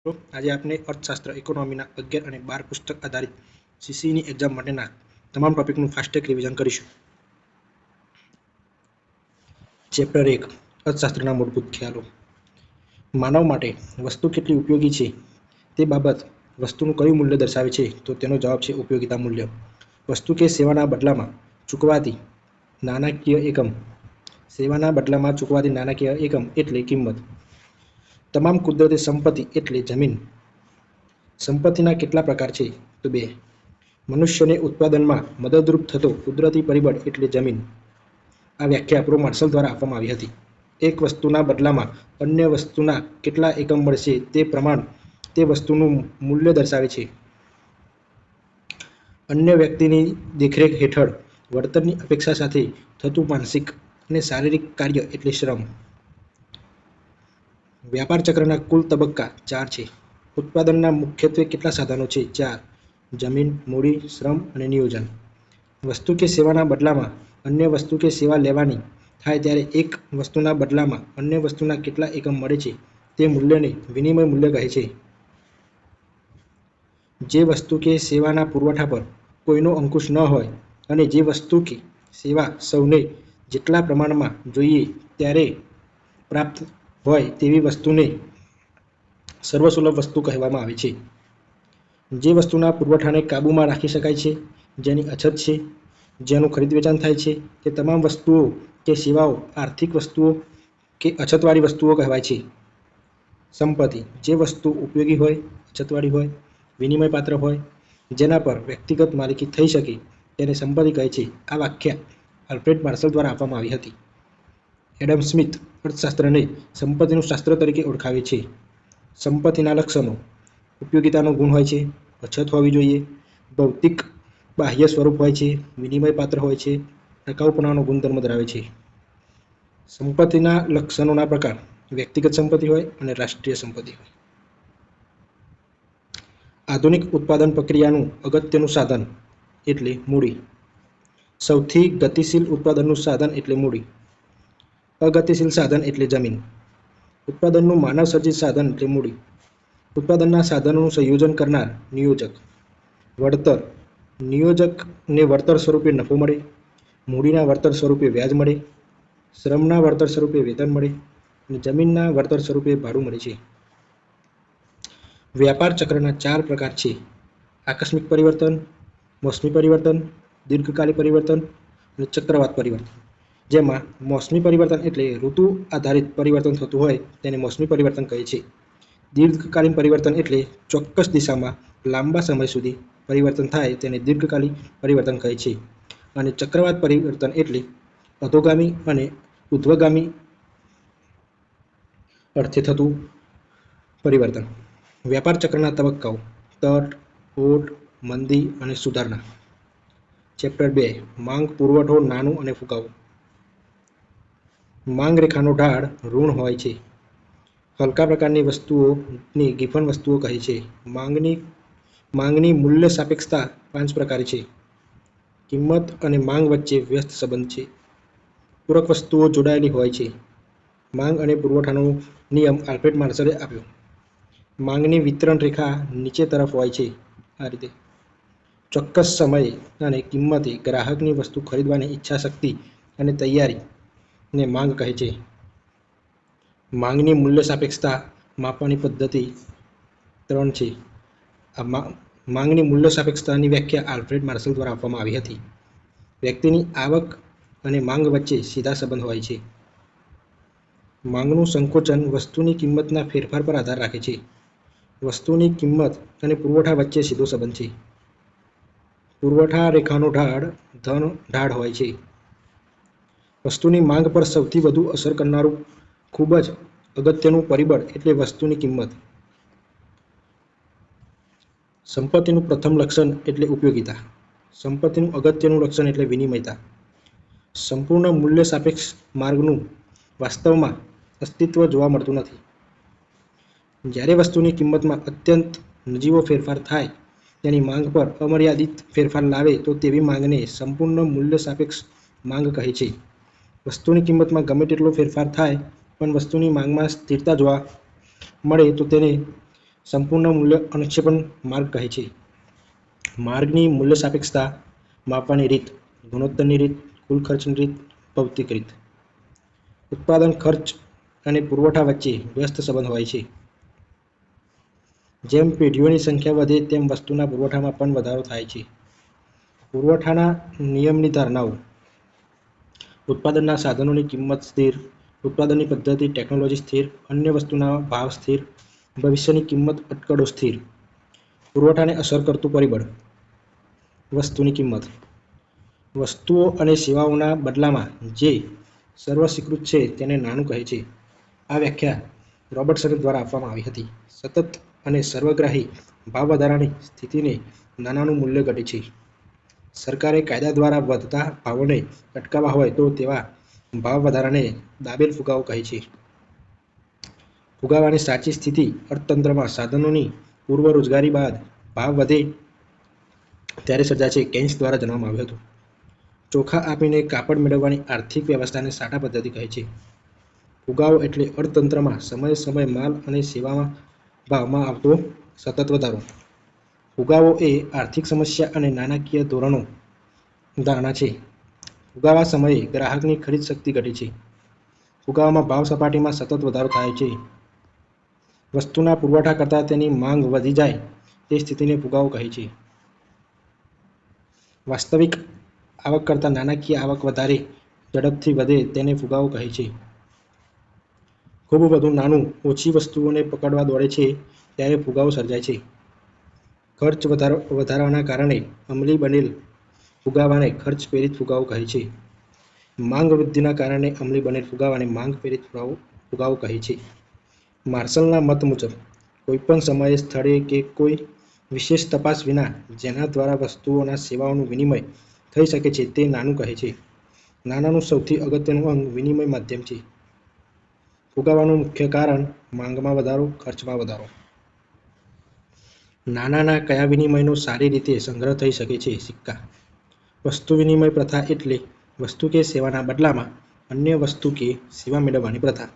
આજે આપણે અર્થશાસ્ત્ર ઇકોનોમીના 11 અને 12 પુસ્તક આધારિત સીસીની એક્ઝામ માટેના તમામ ટોપિકનું ફાસ્ટેગ રિવિઝન કરીશું. ચેપ્ટર 1 અર્થશાસ્ત્રના મૂળભૂત ખ્યાલો. માનવ માટે વસ્તુ કેટલી ઉપયોગી છે તે બાબત વસ્તુનું કયું મૂલ્ય દર્શાવે છે? તો તેનો જવાબ છે ઉપયોગિતા મૂલ્ય. વસ્તુ કે સેવાના બદલામાં ચૂકવાતી નાણાકીય એકમ. સેવાના બદલામાં ચૂકવાતી નાણાકીય એકમ એટલે કિંમત. તમામ કુદરતી સંપત્તિ એટલે જમીન. સંપત્તિના કેટલા પ્રકાર છે? તો 2. મનુષ્યને ઉત્પાદનમાં મદદરૂપ થતો કુદરતી પરિબળ એટલે જમીન. આ વ્યાખ્યા પ્રો માર્શલ દ્વારા આપવામાં આવી હતી. એક વસ્તુના બદલામાં અન્ય વસ્તુના કેટલા એકમ મળશે તે પ્રમાણ તે વસ્તુનું મૂલ્ય દર્શાવે છે. અન્ય વ્યક્તિની દેખરેખ હેઠળ વળતરની અપેક્ષા સાથે થતું માનસિક અને શારીરિક કાર્ય એટલે શ્રમ. વ્યાપાર ચક્રના કુલ તબક્કા 4 છે. ઉત્પાદનના મુખ્યત્વે કેટલા સાધનો છે? 4. જમીન, મૂડી, શ્રમ અને નિયોજન. વસ્તુ કે સેવાના બદલામાં અન્ય વસ્તુ કે સેવા લેવાની થાય ત્યારે એક વસ્તુના બદલામાં અન્ય વસ્તુના કેટલા એકમ મળે છે તે મૂલ્યને વિનિમય મૂલ્ય કહે છે. જે વસ્તુ કે સેવાના પુરવઠા પર કોઈનો અંકુશ ન હોય અને જે વસ્તુ કે સેવા સૌને જેટલા પ્રમાણમાં જોઈએ ત્યારે પ્રાપ્ત હોય તેવી વસ્તુને સર્વસુલભ વસ્તુ કહેવામાં આવે છે. જે વસ્તુના પુરવઠાને કાબૂમાં રાખી શકાય છે, જેની અછત છે, જેનું ખરીદ વેચાણ થાય છે તે તમામ વસ્તુઓ કે સેવાઓ આર્થિક વસ્તુઓ કે અછતવાળી વસ્તુઓ કહેવાય છે. સંપત્તિ. જે વસ્તુ ઉપયોગી હોય, અછતવાળી હોય, વિનિમય પાત્ર હોય, જેના પર વ્યક્તિગત માલિકી થઈ શકે તેને સંપત્તિ કહે છે. આ વ્યાખ્યા આલ્ફ્રેડ માર્શલ દ્વારા આપવામાં આવી હતી. એડમ સ્મિથ અર્થશાસ્ત્રને સંપત્તિનું શાસ્ત્ર તરીકે ઓળખાવે છે. સંપત્તિના લક્ષણો. ઉપયોગિતાનો ગુણ હોય છે, અછત હોવી જોઈએ, ભૌતિક બાહ્ય સ્વરૂપ હોય છે, વિનિમય પાત્ર હોય છે, ટકાઉપણાનો ગુણધર્મ ધરાવે છે. સંપત્તિના લક્ષણોના પ્રકાર. વ્યક્તિગત સંપત્તિ હોય અને રાષ્ટ્રીય સંપત્તિ હોય. આધુનિક ઉત્પાદન પ્રક્રિયાનું અગત્યનું સાધન એટલે મૂડી. સૌથી ગતિશીલ ઉત્પાદનનું સાધન એટલે મૂડી. અગતિશીલ સાધન એટલે જમીન. ઉત્પાદનનું માનવ સર્જિત સાધન એટલે મૂડી. ઉત્પાદનના સાધનોનું સંયોજન કરનાર નિયોજક. વળતર. નિયોજકને વળતર સ્વરૂપે નફો મળે, મૂડીના વળતર સ્વરૂપે વ્યાજ મળે, શ્રમના વળતર સ્વરૂપે વેતન મળે અને જમીનના વળતર સ્વરૂપે ભાડું મળે છે. વ્યાપાર ચક્રના 4 પ્રકાર છે: આકસ્મિક પરિવર્તન, મોસમી પરિવર્તન, દીર્ઘકાલી પરિવર્તન અને ચક્રવાત પરિવર્તન. જેમાં મોસમી પરિવર્તન એટલે ઋતુ આધારિત પરિવર્તન થતું હોય તેને મોસમી પરિવર્તન કહે છે. દીર્ઘકાલીન પરિવર્તન એટલે ચોક્કસ દિશામાં લાંબા સમય સુધી પરિવર્તન થાય તેને દીર્ઘકાલીન પરિવર્તન કહે છે. અને ચક્રવાત પરિવર્તન એટલે અધોગામી અને ઉર્ધ્વગામી અર્થે થતું પરિવર્તન. વ્યાપાર ચક્રના તબક્કાઓ: તટ, ઓટ, મંદી અને સુધારણા. ચેપ્ટર 2 માંગ, પુરવઠો, નાણું અને ફુગાવો. માંગ રેખાનો ઢાળ ઋણ હોય છે. હલકા પ્રકારની વસ્તુઓને ગિફન વસ્તુઓ કહે છે. માંગની મૂલ્ય સાપેક્ષતા 5 પ્રકારે છે. કિંમત અને માંગ વચ્ચે વ્યસ્ત સંબંધ છે. પૂરક વસ્તુઓ જોડાયેલી હોય છે. માંગ અને પુરવઠાનો નિયમ આલ્ફ્રેડ માર્શલે આપ્યો. માંગની વિતરણ રેખા નીચે તરફ હોય છે. આ રીતે ચોક્કસ સમયે અને કિંમતે ગ્રાહકની વસ્તુ ખરીદવાની ઈચ્છા શક્તિ અને તૈયારીને માંગ કહે છે. માંગની મૂલ્ય સાપેક્ષતા માપવાની પદ્ધતિ 3 છે. આ માંગની મૂલ્ય સાપેક્ષતાની વ્યાખ્યા આલ્ફ્રેડ માર્શલ દ્વારા આપવામાં આવી હતી. વ્યક્તિની આવક અને માંગ વચ્ચે સીધા સંબંધ હોય છે. માંગનું સંકોચન વસ્તુની કિંમતના ફેરફાર પર આધાર રાખે છે. વસ્તુની કિંમત અને પુરવઠા વચ્ચે સીધો સંબંધ છે. પુરવઠા રેખાનો ઢાળ ધન ઢાળ હોય છે. વસ્તુની માંગ પર સૌથી વધુ અસર કરનારું ખૂબ જ અગત્યનું પરિબળ એટલે વસ્તુની કિંમત. સંપત્તિનું પ્રથમ લક્ષણ એટલે ઉપયોગિતા. સંપત્તિનું અગત્યનું લક્ષણ એટલે વિનિમયતા. સંપૂર્ણ મૂલ્ય સાપેક્ષ માર્ગનું વાસ્તવમાં અસ્તિત્વ જોવા મળતું નથી. જ્યારે વસ્તુની કિંમતમાં અત્યંત નજીવો ફેરફાર થાય તેની માંગ પર અમર્યાદિત ફેરફાર લાવે તો તેવી માંગને સંપૂર્ણ મૂલ્ય સાપેક્ષ માંગ કહે છે. વસ્તુની કિંમતમાં ગમે તેટલો ફેરફાર થાય પણ વસ્તુની માંગમાં સ્થિરતા જોવા મળે તો તેને સંપૂર્ણ મૂલ્ય અનુક્ષેપણ માર્ગ કહે છે. માર્ગની મૂલ્ય સાપેક્ષતા માપવાની રીત: ગુણોત્તરની રીત, કુલ ખર્ચની રીત, ભૌતિક રીત. ઉત્પાદન ખર્ચ અને પુરવઠા વચ્ચે વ્યસ્ત સંબંધ હોય છે. જેમ પેઢીઓની સંખ્યા વધે તેમ વસ્તુના પુરવઠામાં પણ વધારો થાય છે. પુરવઠાના નિયમની ધારણાઓ: ઉત્પાદનના સાધનોની કિંમત સ્થિર, ઉત્પાદનની પદ્ધતિ ટેકનોલોજી સ્થિર, અન્ય વસ્તુના ભાવ સ્થિર, ભવિષ્યની કિંમત અટકળો સ્થિર. પુરવઠાને અસર કરતું પરિબળ: વસ્તુની કિંમત. વસ્તુઓ અને સેવાઓના બદલામાં જે સર્વસ્વીકૃત છે તેને નાણું કહે છે. આ વ્યાખ્યા રોબર્ટસન દ્વારા આપવામાં આવી હતી. સતત અને સર્વગ્રાહી ભાવ વધારાની સ્થિતિને નાણાંનું મૂલ્ય ઘટે છે. સરકારે કાયદા દ્વારા વધતા ભાવોને અટકાવવા હોય તો તેવા ભાવ વધારાને દાબેલ ફુગાવો કહે છે. ફુગાવાની સાચી સ્થિતિ: અર્થતંત્રમાં સાધનોની પૂર્વ રોજગારી બાદ ભાવ વધે ત્યારે સર્જાય છે. કેન્સ દ્વારા જણાવવામાં આવ્યું હતું. ચોખા આપીને કાપડ મેળવવાની આર્થિક વ્યવસ્થાને સાટા પદ્ધતિ કહે છે. ફુગાવો એટલે અર્થતંત્રમાં સમયે સમયે માલ અને સેવામાં ભાવમાં આવતો સતત વધારો. ફુગાવો એ આર્થિક સમસ્યા અને નાણાકીય ધોરણો ધારણા છે. ફુગાવા સમયે ગ્રાહકની ખરીદ શક્તિ ઘટે છે. ફુગાવામાં ભાવ સપાટીમાં સતત વધારો થાય છે. વસ્તુના પુરવઠા કરતાં તેની માંગ વધી જાય તે સ્થિતિને ફુગાવો કહે છે. વાસ્તવિક આવક કરતાં નાણાકીય આવક વધારે ઝડપથી વધે તેને ફુગાવો કહે છે. ખૂબ વધુ નાણું ઓછી વસ્તુઓને પકડવા દોડે છે ત્યારે ફુગાવો સર્જાય છે. ખર્ચ વધારાના કારણે અમલી બનેલ ફુગાવાને ખર્ચ પ્રેરિત ફુગાવો કહે છે. માંગ વૃદ્ધિના કારણે અમલી બનેલ ફુગાવાને માંગ પ્રેરિત ફુગાવો કહે છે. માર્શલના મત મુજબ કોઈપણ સમયે, સ્થળે કે કોઈ વિશેષ તપાસ વિના જેના દ્વારા વસ્તુઓના સેવાઓનું વિનિમય થઈ શકે છે તે નાણું કહે છે. નાણાંનું સૌથી અગત્યનું અંગ વિનિમય માધ્યમ છે. ફુગાવાનું મુખ્ય કારણ: માંગમાં વધારો, ખર્ચમાં વધારો. નાણાંના કયા વિનિમયનો સારી રીતે સંગ્રહ થઈ શકે છે? સિક્કા. વસ્તુ વિનિમય પ્રથા એટલે વસ્તુ કે સેવાના બદલામાં અન્ય વસ્તુ કે સેવા મેળવવાની પ્રથા.